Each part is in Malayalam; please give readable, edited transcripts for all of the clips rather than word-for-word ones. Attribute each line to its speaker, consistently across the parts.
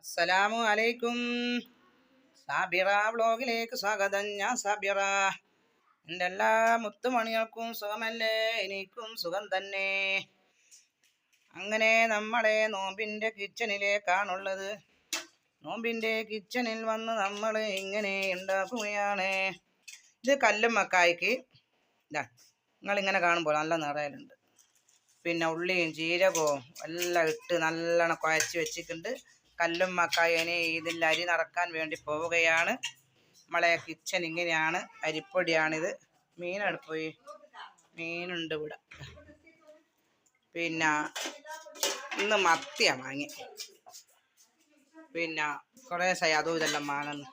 Speaker 1: അസ്സലാമു അലൈക്കും. സാബിറ വ്ളോഗിലേക്ക് സ്വാഗതം. ഞാൻ സാബിറ. എൻ്റെ എല്ലാ മുത്തുമണികൾക്കും സുഖമല്ലേ? എനിക്കും സുഖം തന്നെ. അങ്ങനെ നമ്മളെ നോമ്പിൻ്റെ കിച്ചണിലേക്കാണുള്ളത്. നോമ്പിൻ്റെ കിച്ചണിൽ വന്ന് നമ്മൾ ഇങ്ങനെ ഉണ്ടാക്കുകയാണ്. ഇത് കല്ലും മക്കായ്ക്ക് ഇതാ നിങ്ങളിങ്ങനെ കാണുമ്പോൾ നല്ല നിറയലുണ്ട്. പിന്നെ ഉള്ളിയും ജീരകവും എല്ലാം ഇട്ട് നല്ലോണം കുഴച്ച് വെച്ചിട്ടുണ്ട്. കല്ലും മക്കായനെ ഇതിൽ അരി നടക്കാൻ വേണ്ടി പോവുകയാണ്. നമ്മളെ കിച്ചൺ ഇങ്ങനെയാണ്. അരിപ്പൊടിയാണിത്. മീനെടുപ്പോയി മീനുണ്ട് ഇവിടെ. പിന്നെ ഇന്ന് മത്തിയാണ് വാങ്ങി. പിന്നെ കുറേ ദിവസമായി അതും ഇതെല്ലാം വാങ്ങുന്നു.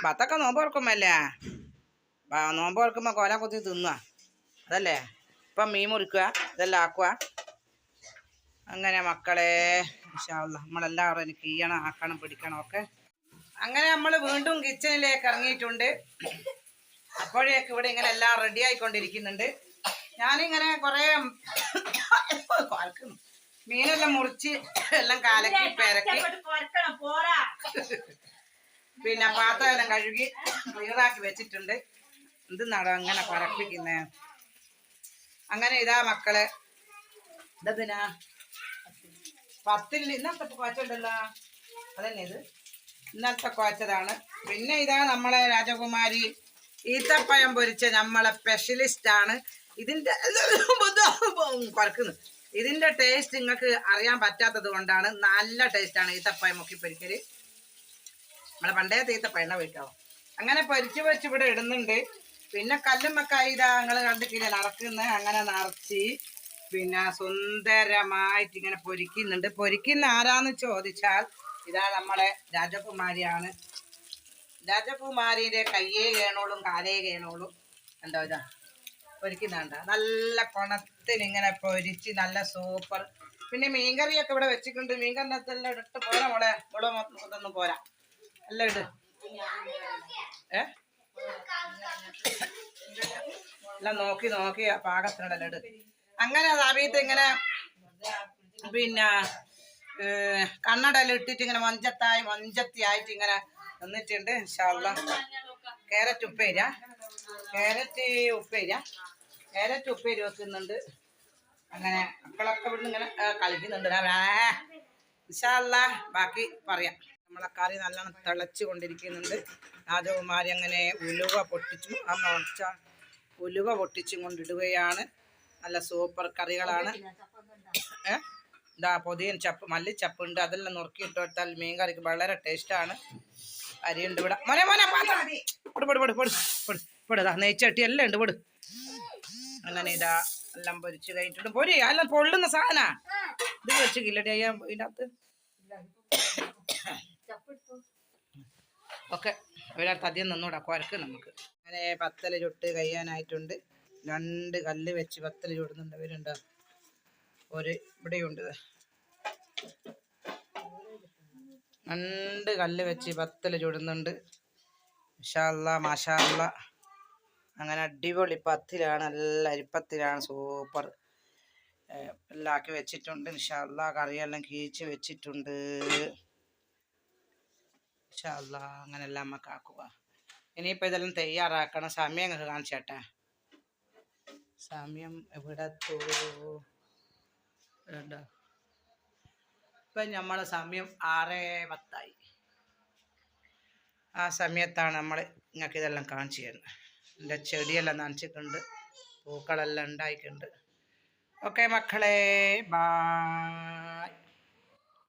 Speaker 1: ബത്തൊക്കെ നോമ്പ് തുറക്കുമ്പല്ലേ? നോമ്പ് തുറക്കുമ്പോൾ കൊല കുത്തി തിന്നുക അതല്ലേ. ഇപ്പം മീൻ മുറിക്കുക ഇതെല്ലാം ആക്കുക. അങ്ങനെ മക്കളെ ഇൻഷാ അല്ലാഹ് നമ്മളെല്ലാവരും എനിക്ക് ചെയ്യണം, ആക്കണം, പിടിക്കണം ഒക്കെ. അങ്ങനെ നമ്മൾ വീണ്ടും കിച്ചണിലേക്ക് ഇറങ്ങിയിട്ടുണ്ട്. അപ്പോഴേക്ക് ഇവിടെ ഇങ്ങനെ എല്ലാം റെഡി ആയിക്കൊണ്ടിരിക്കുന്നുണ്ട്. ഞാനിങ്ങനെ കുറേ മീനെല്ലാം മുറിച്ച് എല്ലാം കാലക്കി പെരക്കി പിന്നെ പാത്രം എല്ലാം കഴുകി ക്ലിയറാക്കി വെച്ചിട്ടുണ്ട്. എന്തെന്നാടോ അങ്ങനെ പറപ്പിക്കുന്നേ? അങ്ങനെ ഇതാ മക്കളെ, ഇതെന്തിനാ പത്തിൽ ഇന്നത്തെ കുഴച്ചുണ്ടല്ലോ, അതന്നെ ഇത് ഇന്നത്തെ കുഴച്ചതാണ്. പിന്നെ ഇതാ നമ്മളെ രാജകുമാരി ഈത്തപ്പഴം പൊരിച്ച നമ്മളെ സ്പെഷ്യലിസ്റ്റ് ആണ്. ഇതിൻ്റെ കുറക്കുന്നു. ഇതിൻ്റെ ടേസ്റ്റ് നിങ്ങൾക്ക് അറിയാൻ പറ്റാത്തത് കൊണ്ടാണ്. നല്ല ടേസ്റ്റാണ് ഈത്തപ്പഴം മുക്കി പൊരിക്കൽ. നമ്മളെ പണ്ടേ ഈത്തപ്പഴം പൊരിക്കാവും. അങ്ങനെ പൊരിച്ച് പൊരിച്ച് ഇവിടെ ഇടുന്നുണ്ട്. പിന്നെ കല്ലുമ്മക്കായി ഇതാ നിങ്ങൾ കണ്ടിട്ടില്ല നടക്കുന്നത്. അങ്ങനെ നിറച്ച് പിന്നെ സുന്ദരമായിട്ട് ഇങ്ങനെ പൊരിക്കുന്നുണ്ട്. പൊരിക്കുന്ന ആരാന്ന് ചോദിച്ചാൽ ഇതാ നമ്മളെ രാജകുമാരിയാണ്. രാജകുമാരിയുടെ കയ്യേ കേണോളും കാലേ കേണോളും ഉണ്ടോ ഇതാ പൊരിക്കുന്നുണ്ട. നല്ല കൊണത്തിൽ ഇങ്ങനെ പൊരിച്ച് നല്ല സൂപ്പർ. പിന്നെ മീൻകറിയൊക്കെ ഇവിടെ വെച്ചിട്ടുണ്ട്. മീൻകറിനകത്തെല്ലാം ഇട്ട് പോരാ മോളെ. മുളക് ഇതൊന്നും പോരാ, എല്ലാം ഇട്. എല്ലാം നോക്കി നോക്കി പാകത്തിനെല്ലാം ഇട്. അങ്ങനെ സമയത്ത് ഇങ്ങനെ പിന്നെ കണ്ണടെല്ലാം ഇട്ടിട്ട് ഇങ്ങനെ മൊഞ്ചത്തിയായിട്ട് ഇങ്ങനെ നിന്നിട്ടുണ്ട്. ഇൻഷാ അല്ലാഹ് ക്യാരറ്റ് ഉപ്പേരി വെക്കുന്നുണ്ട്. അങ്ങനെ മക്കളൊക്കെ ഇവിടുന്ന് ഇങ്ങനെ കളിക്കുന്നുണ്ട്. ഇൻഷാ അല്ലാഹ് ബാക്കി പറയാം. നമ്മളെ കറി നല്ലോണം തിളച്ചു കൊണ്ടിരിക്കുന്നുണ്ട്. രാജകുമാരി അങ്ങനെ ഉലുവ പൊട്ടിച്ചും കൊണ്ടിടുകയാണ്. നല്ല സൂപ്പർ കറികളാണ്. ഇതാ പൊതിയൻ ചപ്പ് മല്ലിച്ചപ്പുണ്ട്. അതെല്ലാം നുറുക്കിയിട്ട് കൊടുത്താൽ മീൻ കറിക്ക് വളരെ ടേസ്റ്റാണ്. അരിയുണ്ട് ഇവിടെ. മോനെ പൊടുതാ നെയ്ച്ചട്ടി എല്ലാം ഉണ്ട് പൊട്. അങ്ങനെ ഇതാ എല്ലാം പൊരിച്ച് കഴിഞ്ഞിട്ടുണ്ട്. പൊരി എല്ലാം പൊള്ളുന്ന സാധന ഇത് വെച്ച് കില്ലടി ഇതിനകത്ത് ഒക്കെ ഒരാൾക്ക് അധികം നിന്നൂടാ കുരക്ക് നമുക്ക്. അങ്ങനെ പത്തല ചുട്ട് കഴിയാനായിട്ടുണ്ട്. 2 കല്ല് വെച്ച് പത്തല ചുടുന്നുണ്ട്. അവരുണ്ടോ ഒരു ഇവിടെയുണ്ട്. 2 കല്ല് വെച്ച് പത്തല ചുടുന്നുണ്ട്. ഇൻഷാ അല്ലാഹ് മാഷാ അല്ലാഹ്. അങ്ങനെ അടിപൊളി പത്തിലാണ്, നല്ല അരിപ്പത്തിലാണ്. സൂപ്പർ എല്ലാം ആക്കി വെച്ചിട്ടുണ്ട്. ഇൻഷാ അല്ലാഹ് കറിയെല്ലാം കീച്ച് വെച്ചിട്ടുണ്ട്. ഇൻഷാ അല്ലാഹ് അങ്ങനെ എല്ലാം നമുക്ക് ആക്കുക. ഇനിയിപ്പോൾ ഇതെല്ലാം തയ്യാറാക്കണം. സമയം നിങ്ങൾക്ക് കാണിച്ചേട്ടെ. സമയം എവിടെ ഇപ്പം നമ്മളെ സമയം 6:10. ആ സമയത്താണ് നമ്മൾ നിങ്ങൾക്ക് ഇതെല്ലാം കാണിച്ചു തരുന്നത്. എൻ്റെ ചെടിയെല്ലാം നനച്ചിട്ടുണ്ട്, പൂക്കളെല്ലാം ഉണ്ടായിട്ടുണ്ട്. ഓക്കെ മക്കളെ, ബായ്.